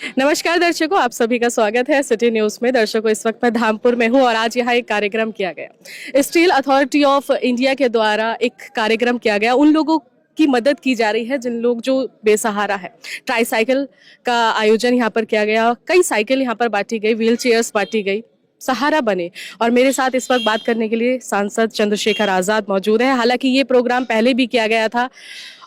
नमस्कार दर्शकों, आप सभी का स्वागत है सिटी न्यूज में। दर्शकों, इस वक्त मैं धामपुर में हूं और आज यहाँ एक कार्यक्रम किया गया। स्टील अथॉरिटी ऑफ इंडिया के द्वारा एक कार्यक्रम किया गया। उन लोगों की मदद की जा रही है जिन लोग जो बेसहारा है। ट्राईसाइकिल का आयोजन यहाँ पर किया गया। कई साइकिल यहाँ पर बांटी गई, व्हील चेयर्स बांटी गई, सहारा बने। और मेरे साथ इस वक्त बात करने के लिए सांसद चंद्रशेखर आजाद मौजूद है। हालांकि ये प्रोग्राम पहले भी किया गया था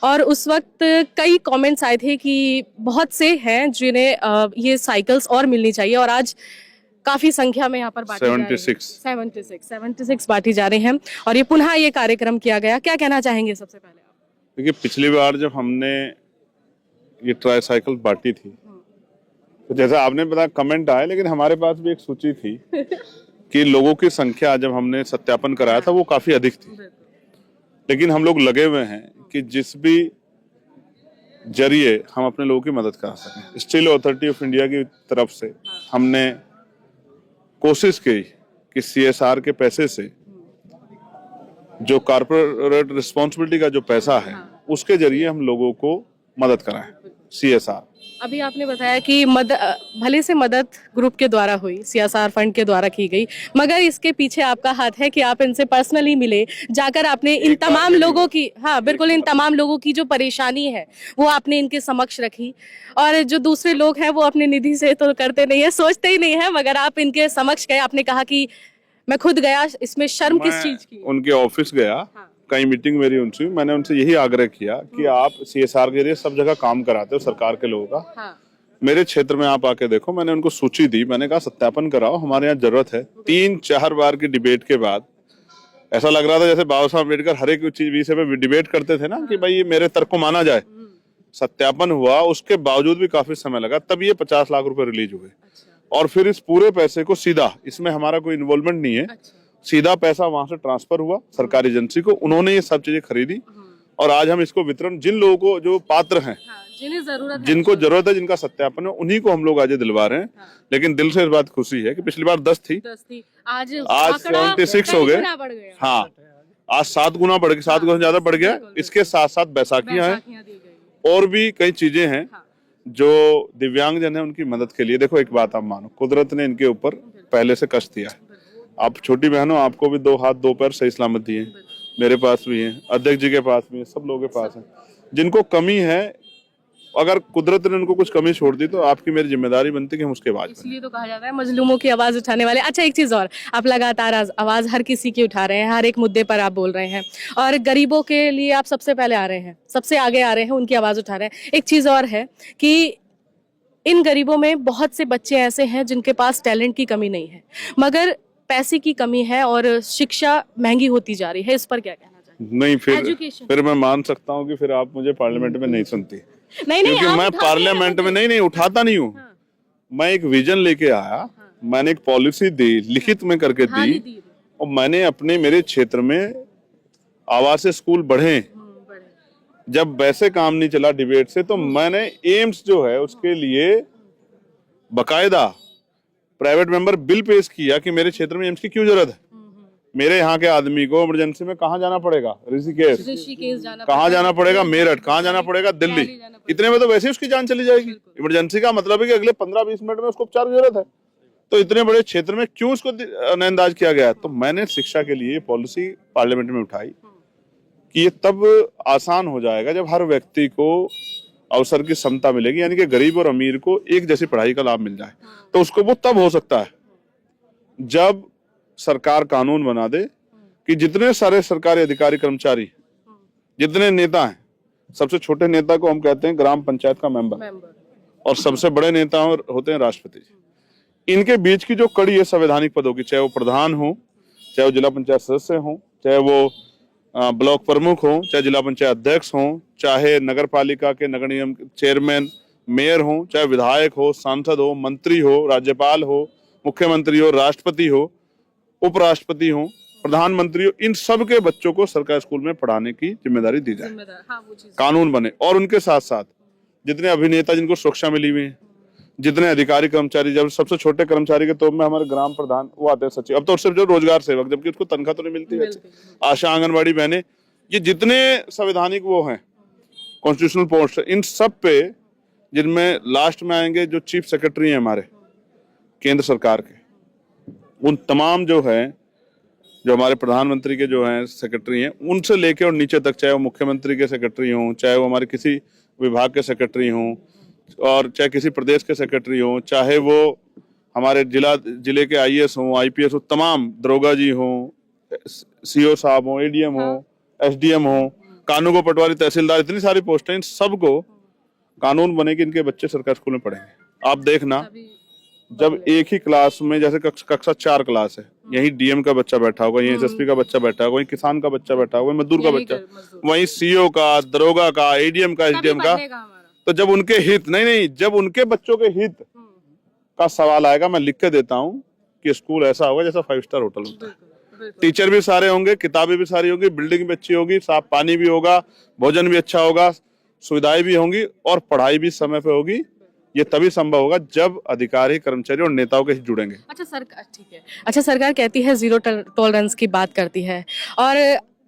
और उस वक्त कई कमेंट्स आए थे कि बहुत से हैं जिन्हें ये साइकिल्स और मिलनी चाहिए और आज काफी संख्या में यहाँ पर बांटी जा रही है। 76 बांटी जा रही हैं और ये पुनः ये कार्यक्रम किया गया। क्या कहना चाहेंगे सबसे पहले आप? देखिए, पिछली बार जब हमने ये ट्राईसाइकिल बांटी थी तो जैसा आपने बताया कमेंट आए, लेकिन हमारे पास भी एक सूची थी कि लोगों की संख्या जब हमने सत्यापन कराया था वो काफी अधिक थी। लेकिन हम लोग लगे हुए हैं कि जिस भी जरिए हम अपने लोगों की मदद करा सकें। स्टील अथॉरिटी ऑफ इंडिया की तरफ से हमने कोशिश की कि CSR के पैसे से जो कॉर्पोरेट रिस्पॉन्सिबिलिटी का जो पैसा है उसके जरिए हम लोगों को मदद कराएं। CSR अभी आपने बताया कि भले से मदद ग्रुप के द्वारा हुई, CSR फंड के द्वारा की गई, मगर इसके पीछे आपका हाथ है कि आप इनसे पर्सनली मिले, जाकर आपने इन तमाम लोगों की, हाँ बिल्कुल, इन तमाम लोगों की जो परेशानी है वो आपने इनके समक्ष रखी। और जो दूसरे लोग हैं वो अपने निधि से तो करते नहीं है, सोचते ही नहीं है, मगर आप इनके समक्ष गए। आपने कहा कि मैं खुद गया, इसमें शर्म किस चीज की? उनके ऑफिस गया, कई मीटिंग मेरी उनसे, मैंने उनसे यही आग्रह किया कि आप CSR के जरिए सब जगह काम कराते हो सरकार के लोगों का, मेरे क्षेत्र में आप आके देखो। मैंने उनको सूची दी, मैंने कहा सत्यापन कराओ, हमारे यहाँ जरूरत है। 3-4 बार की डिबेट के बाद ऐसा लग रहा था जैसे बाबा साहब अम्बेडकर हर एक विषय पे डिबेट करते थे ना कि भाई ये मेरे तर्क को माना जाए। सत्यापन हुआ, उसके बावजूद भी काफी समय लगा, तब ये 50 लाख रुपए रिलीज हुए। और फिर इस पूरे पैसे को सीधा, इसमें हमारा कोई इन्वॉल्वमेंट नहीं है, सीधा पैसा वहां से ट्रांसफर हुआ सरकारी एजेंसी को, उन्होंने ये सब चीजें खरीदी और आज हम इसको वितरण जिन लोगों को जो पात्र हैं, जिनको जरूरत है, जिनका सत्यापन है, उन्हीं को हम लोग आज दिलवा रहे हैं। लेकिन दिल से इस बात खुशी है कि पिछली बार 10 थी, आज 76 हो गए। हाँ, आज 7 गुना बढ़ गया, 7 गुना ज्यादा बढ़ गया। इसके साथ साथ बैसाखियां हैं और भी कई चीजें हैं जो दिव्यांग जन है उनकी मदद के लिए। देखो, एक बात आप मानो, कुदरत ने इनके ऊपर पहले से कष्ट दिया है। आप छोटी बहनों, आपको भी 2 हाथ 2 पैर सही सलामत दिए, मेरे पास भी है, अध्यक्ष जी के पास भी है, सब लोगों के पास है। जिनको कमी है, अगर कुदरत ने उनको कुछ कमी छोड़ दी तो आपकी मेरी जिम्मेदारी बनती है कि हम उसके आवाज, इसलिए तो कहा जाता है मजलूमों की आवाज उठाने वाले। अच्छा, एक चीज और, आप लगातार आवाज हर किसी की उठा रहे हैं, हर एक मुद्दे पर आप बोल रहे हैं और गरीबों के लिए आप सबसे पहले आ रहे हैं, सबसे आगे आ रहे हैं, उनकी आवाज उठा रहे हैं। एक चीज और है कि इन गरीबों में बहुत से बच्चे ऐसे हैं जिनके पास टैलेंट की कमी नहीं है, मगर पैसे की कमी है और शिक्षा महंगी होती जा रही है। इस पर क्या कहना चाहिए? नहीं, फिर मैं मान सकता हूँ कि फिर आप मुझे पार्लियामेंट में नहीं सुनती। नहीं, क्योंकि मैं पार्लियामेंट में नहीं उठाता नहीं हूँ। मैं एक विजन लेके आया, मैंने एक पॉलिसी दी, लिखित में करके दी, और मैंने अपने मेरे क्षेत्र में आवासीय स्कूल बढ़े। जब वैसे काम नहीं चला डिबेट से, तो मैंने एम्स जो है उसके लिए बकायदा प्राइवेट मेंबर बिल पेश किया कि मेरे क्षेत्र में एम्स की क्यों जरूरत है। मेरे यहाँ के आदमी को इमरजेंसी में कहाँ जाना पड़ेगा? ऋषिकेश कहाँ जाना पड़ेगा? मेरठ कहाँ जाना पड़ेगा? दिल्ली। इतने में तो वैसे ही उसकी जान चली जाएगी। इमरजेंसी का मतलब है कि अगले 15-20 मिनट में उसको उपचार की जरूरत है। तो इतने बड़े क्षेत्र में क्यों उसको नजरअंदाज किया गया? तो मैंने शिक्षा के लिए पॉलिसी पार्लियामेंट में उठाई कि ये तब आसान हो जाएगा जब हर व्यक्ति को अवसर की समता मिलेगी, यानी कि गरीब और अमीर को एक जैसी पढ़ाई का लाभ मिल जाए। तो उसको वो तब हो सकता है जब सरकार कानून बना दे कि जितने सारे सरकारी अधिकारी कर्मचारी, जितने नेता हैं, सबसे छोटे नेता को हम कहते हैं ग्राम पंचायत का मेंबर, और सबसे बड़े नेता होते हैं राष्ट्रपति जी। इनके बीच की जो कड़ी है संवैधानिक पदों की, चाहे वो प्रधान हो, चाहे वो जिला पंचायत सदस्य हो, चाहे वो ब्लॉक प्रमुख हो, चाहे जिला पंचायत अध्यक्ष हो, चाहे नगर पालिका के नगर निगम चेयरमैन, मेयर हो, चाहे विधायक हो, सांसद हो, मंत्री हो, राज्यपाल हो, मुख्यमंत्री हो, राष्ट्रपति हो, उपराष्ट्रपति हो, प्रधानमंत्री हो, इन सब के बच्चों को सरकारी स्कूल में पढ़ाने की जिम्मेदारी दी जाए। कानून बने। और उनके साथ साथ जितने अभिनेता जिनको सुरक्षा मिली हुई है, जितने अधिकारी कर्मचारी, जब सबसे छोटे कर्मचारी के तौर में हमारे ग्राम प्रधान वो आते हैं सचिव, अब तो सिर्फ जो रोजगार सेवक, जबकि उसको तनख्वाह तो नहीं मिलती है, आशा आंगनबाड़ी बहने, ये जितने संवैधानिक वो हैं कॉन्स्टिट्यूशनल पोस्ट, इन सब पे जिनमें लास्ट में आएंगे जो चीफ सेक्रेटरी हैं हमारे केंद्र सरकार के, उन तमाम जो है, जो हमारे प्रधानमंत्री के जो हैं सेक्रेटरी हैं, उनसे लेके और नीचे तक, चाहे वो मुख्यमंत्री के सेक्रेटरी हों, चाहे वो हमारे किसी विभाग के सेक्रेटरी हों, और चाहे किसी प्रदेश के सेक्रेटरी हों, चाहे वो हमारे जिले के आईएएस हों, आईपीएस हो, तमाम दरोगा जी हों, सीओ साहब हों, एडीएम हो, एसडीएम हो, कानून पटवारी, तहसीलदार, इतनी सारी पोस्टें, इन सबको कानून बने कि इनके बच्चे सरकारी स्कूल में पढ़ेंगे। आप देखना, जब एक ही क्लास में, जैसे कक्षा 4 क्लास है, यही डीएम का बच्चा बैठा होगा, यही एसएसपी का बच्चा बैठा होगा, वही किसान का बच्चा बैठा होगा, मजदूर का बच्चा, वही सीओ का, दरोगा का, एडीएम का, एसडीएम का, तो जब उनके हित नहीं, जब उनके बच्चों के हित का सवाल आएगा, मैं लिख के देता हूँ कि स्कूल ऐसा होगा जैसा 5 स्टार होटल होता है। टीचर भी सारे होंगे, किताबें भी सारी होगी, बिल्डिंग भी अच्छी होगी, साफ पानी भी होगा, भोजन भी अच्छा होगा, सुविधाएं भी होंगी और पढ़ाई भी समय पे होगी। ये तभी संभव होगा जब अधिकारी, कर्मचारी और नेताओं के हित जुड़ेंगे। अच्छा सरकार, ठीक है, अच्छा सरकार कहती है जीरो टॉलरेंस की बात करती है, और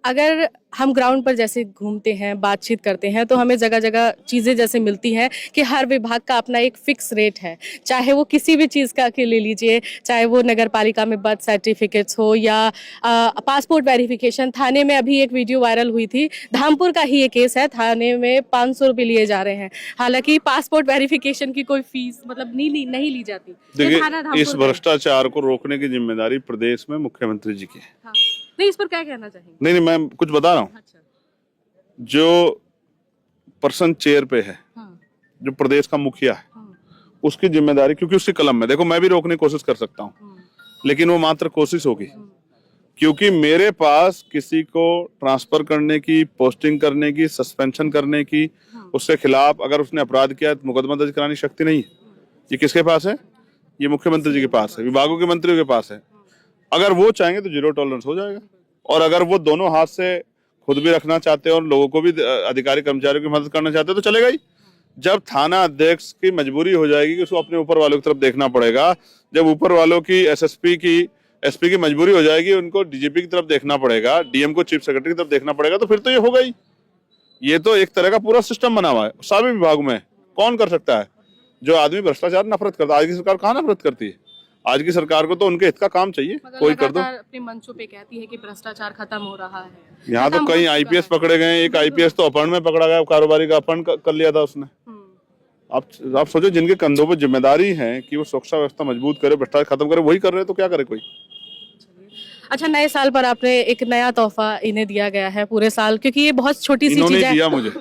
अगर हम ग्राउंड पर जैसे घूमते हैं, बातचीत करते हैं, तो हमें जगह जगह चीज़ें जैसे मिलती हैं कि हर विभाग का अपना एक फिक्स रेट है, चाहे वो किसी भी चीज़ का के ले लीजिए, चाहे वो नगर पालिका में बर्थ सर्टिफिकेट्स हो या पासपोर्ट वेरिफिकेशन। थाने में अभी एक वीडियो वायरल हुई थी, धामपुर का ही ये केस है, थाने में 500 रुपये लिए जा रहे हैं, हालांकि पासपोर्ट वेरिफिकेशन की कोई फीस मतलब नहीं ली जाती। देखिए, इस भ्रष्टाचार को रोकने की जिम्मेदारी प्रदेश में मुख्यमंत्री जी की है। हाँ। नहीं, इस पर क्या कहना चाहेंगे? नहीं, मैं कुछ बता रहा हूँ। अच्छा। जो पर्सन चेयर पे है, हाँ। जो प्रदेश का मुखिया है, हाँ। उसकी जिम्मेदारी, क्योंकि उसकी कलम में, देखो मैं भी रोकने की कोशिश कर सकता हूँ, लेकिन वो मात्र कोशिश होगी, क्योंकि मेरे पास किसी को ट्रांसफर करने की, पोस्टिंग करने की, सस्पेंशन करने की, उसके खिलाफ अगर उसने अपराध किया तो मुकदमा दर्ज कराने की शक्ति नहीं है। ये किसके पास है? ये मुख्यमंत्री जी के पास है, विभागों के मंत्रियों के पास है। अगर वो चाहेंगे तो जीरो टॉलरेंस हो जाएगा, और अगर वो दोनों हाथ से खुद भी रखना चाहते हैं और लोगों को भी, अधिकारी कर्मचारियों की मदद करना चाहते हैं, तो चलेगा ही। जब थाना अध्यक्ष की मजबूरी हो जाएगी कि उसको अपने ऊपर वालों की तरफ देखना पड़ेगा, जब ऊपर वालों की, एसपी की मजबूरी हो जाएगी, उनको डीजीपी की तरफ देखना पड़ेगा, डीएम को चीफ सेक्रेटरी की तरफ देखना पड़ेगा, तो फिर तो ये होगा ही। ये तो एक तरह का पूरा सिस्टम बना हुआ है सभी विभाग में। कौन कर सकता है? जो आदमी भ्रष्टाचार नफरत करता है। आज की सरकार कहाँ नफरत करती है? आज की सरकार को तो उनके हित का काम चाहिए, कोई कर दो। अपने मंचों पे कहती है कि भ्रष्टाचार खत्म हो रहा है। यहाँ तो कई आईपीएस पकड़े गए, एक आईपीएस तो अपहरण में पकड़ा गया, कारोबारी का अपहरण कर लिया था उसने। आप सोचो, जिनके कंधों पर जिम्मेदारी है कि वो सुरक्षा व्यवस्था मजबूत करे, भ्रष्टाचार खत्म करे, वही कर रहे हैं, तो क्या करे कोई? अच्छा, नए साल पर आपने एक नया तोहफा इन्हें दिया गया है पूरे साल, क्योंकि ये बहुत छोटी सी चीज है। इन्होंने दिया मुझे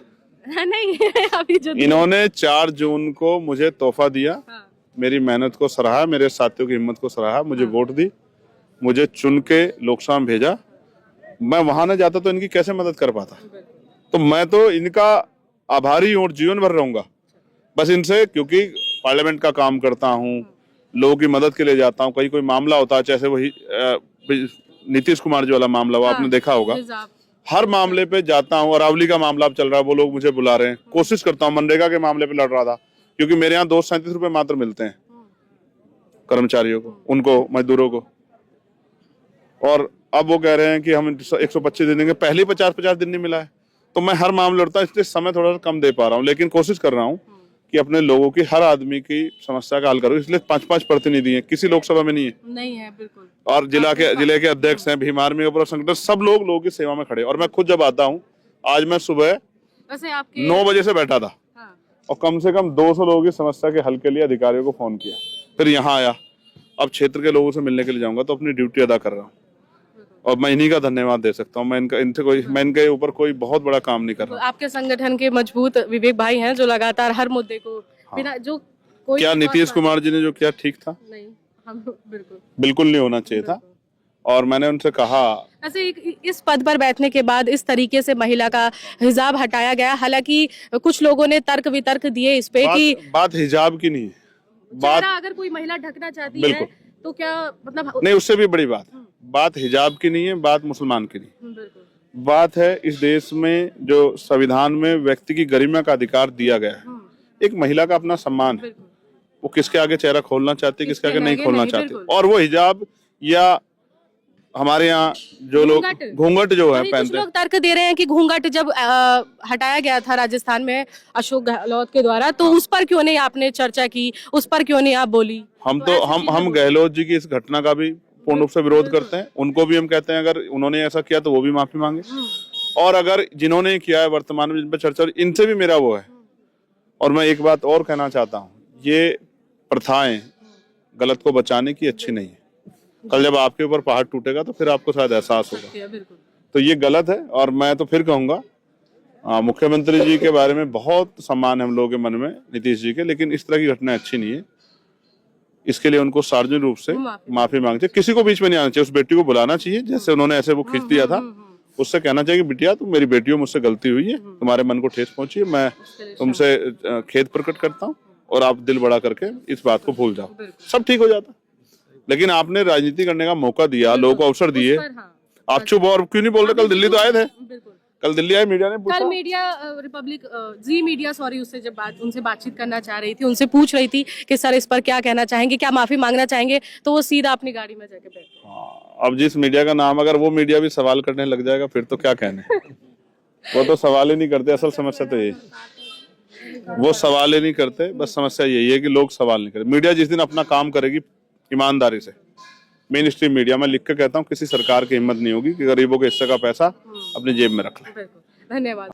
नहीं अभी जो इन्होंने 4 जून को मुझे तोहफा दिया। हाँ। मेरी मेहनत को सराहा, मेरे साथियों की हिम्मत को सराहा, मुझे वोट दी, मुझे चुन के लोकसभा में भेजा। मैं वहां न जाता तो इनकी कैसे मदद कर पाता? तो मैं तो इनका आभारी हूँ और जीवन भर रहूंगा बस इनसे, क्योंकि पार्लियामेंट का काम करता हूँ, लोगों की मदद के लिए जाता हूँ। कहीं कोई मामला होता है, जैसे वही नीतीश कुमार जी वाला मामला हुआ, आपने देखा होगा, हर मामले पे जाता हूँ। अरावली का मामला अब चल रहा है, वो लोग मुझे बुला रहे हैं, कोशिश करता हूँ। मनरेगा के मामले पे लड़ रहा था, क्योंकि मेरे यहाँ 237 रुपए मात्र मिलते हैं कर्मचारियों को, उनको, मजदूरों को, और अब वो कह रहे हैं कि हम 125 दिन देंगे। पहले 50-50 दिन नहीं मिला है, तो मैं हर मामले लड़ता हूँ, इसलिए समय थोड़ा सा कम दे पा रहा हूँ, लेकिन कोशिश कर रहा हूँ कि अपने लोगों की, हर आदमी की समस्या का हल करूँ। इसलिए 5-5 प्रतिनिधि हैं, किसी लोकसभा में नहीं है बिल्कुल, और जिले के अध्यक्ष हैं, भीम आर्मी का संगठन, सब लोगों की सेवा में खड़े। और मैं खुद जब आता हूँ, आज मैं सुबह 9 बजे से बैठा था, और कम से कम 200 लोगों की समस्या के हल के लिए अधिकारियों को फोन किया, फिर यहाँ आया। अब क्षेत्र के लोगों से मिलने के लिए जाऊंगा, तो अपनी ड्यूटी अदा कर रहा हूँ, और मैं इन्हीं का धन्यवाद दे सकता हूँ। मैं इनके ऊपर कोई बहुत बड़ा काम नहीं कर रहा। आपके संगठन के मजबूत विवेक भाई हैं, जो लगातार हर मुद्दे को बिना जो कोई, क्या नीतीश कुमार जी ने जो किया ठीक था? नहीं, हम बिल्कुल नहीं होना चाहिए था, और मैंने उनसे कहा। ऐसे इस पद पर बैठने के बाद इस तरीके से महिला का हिजाब हटाया गया, हालांकि कुछ लोगों ने तर्क वितर्क दिए इस पे कि बात हिजाब की नहीं है, बात अगर कोई महिला ढकना चाहती है तो क्या मतलब, नहीं, उससे भी बड़ी बात हिजाब की नहीं है, बात मुसलमान की नहीं, बात है इस देश में जो संविधान में व्यक्ति की गरिमा का अधिकार दिया गया है, एक महिला का अपना सम्मान है, वो किसके आगे चेहरा खोलना चाहती है, किसके आगे नहीं खोलना चाहती, और वो हिजाब या हमारे यहाँ जो लोग घूंघट जो है कुछ पहनते हैं, लोग तर्क दे रहे हैं कि घूंघट जब हटाया गया था राजस्थान में अशोक गहलोत के द्वारा, तो उस पर क्यों नहीं आपने चर्चा की, उस पर क्यों नहीं आप बोली? हम गहलोत जी की इस घटना का भी पूर्ण रूप से विरोध करते हैं। उनको भी हम कहते हैं अगर उन्होंने ऐसा किया तो वो भी माफी मांगे, और अगर जिन्होंने किया है वर्तमान में जिन पर चर्चा, इनसे भी मेरा वो है। और मैं एक बात और कहना चाहता हूँ, ये प्रथाएं गलत को बचाने की अच्छी नहीं है। कल जब आपके ऊपर पहाड़ टूटेगा तो फिर आपको शायद एहसास होगा। तो ये गलत है। और मैं तो फिर कहूंगा मुख्यमंत्री जी के बारे में बहुत सम्मान है हम लोगों के मन में, नीतीश जी के, लेकिन इस तरह की घटना अच्छी नहीं है। इसके लिए उनको सार्वजनिक रूप से माफी मांगनी चाहिए। किसी को बीच में नहीं आना चाहिए, उस बेटी को बुलाना चाहिए, जैसे उन्होंने ऐसे वो खींच दिया था, उससे कहना चाहिए कि बिटिया तुम मेरी बेटी हो, मुझसे गलती हुई है, तुम्हारे मन को ठेस पहुंची है, मैं तुमसे खेद प्रकट करता हूँ और आप दिल बड़ा करके इस बात को भूल जाओ, सब ठीक हो जाता। लेकिन आपने राजनीति करने का मौका दिया, लोगों को अवसर दिए, आप चुप और क्यों नहीं बोल रहे? कल दिल्ली तो आए थे, कल दिल्ली आए, मीडिया ने पूछा, कल मीडिया रिपब्लिक जी मीडिया सॉरी उससे जब उनसे बातचीत करना चाह रही थी, उनसे पूछ रही थी कि सर इस पर क्या कहना चाहेंगे, क्या माफी मांगना चाहेंगे, तो वो सीधा अपनी गाड़ी में जाके बैठ। अब जिस मीडिया का नाम, अगर वो मीडिया भी सवाल करने लग जाएगा फिर तो क्या कहने। वो तो सवाल ही नहीं करते, असल समस्या तो यही, वो सवाल ही नहीं करते, बस समस्या यही है कि लोग सवाल नहीं करते। मीडिया जिस दिन अपना काम करेगी ईमानदारी से, मेन स्ट्रीम मीडिया, मैं लिख के कहता हूँ किसी सरकार की हिम्मत नहीं होगी कि गरीबों के हिस्से का पैसा अपनी जेब में रख ले। धन्यवाद।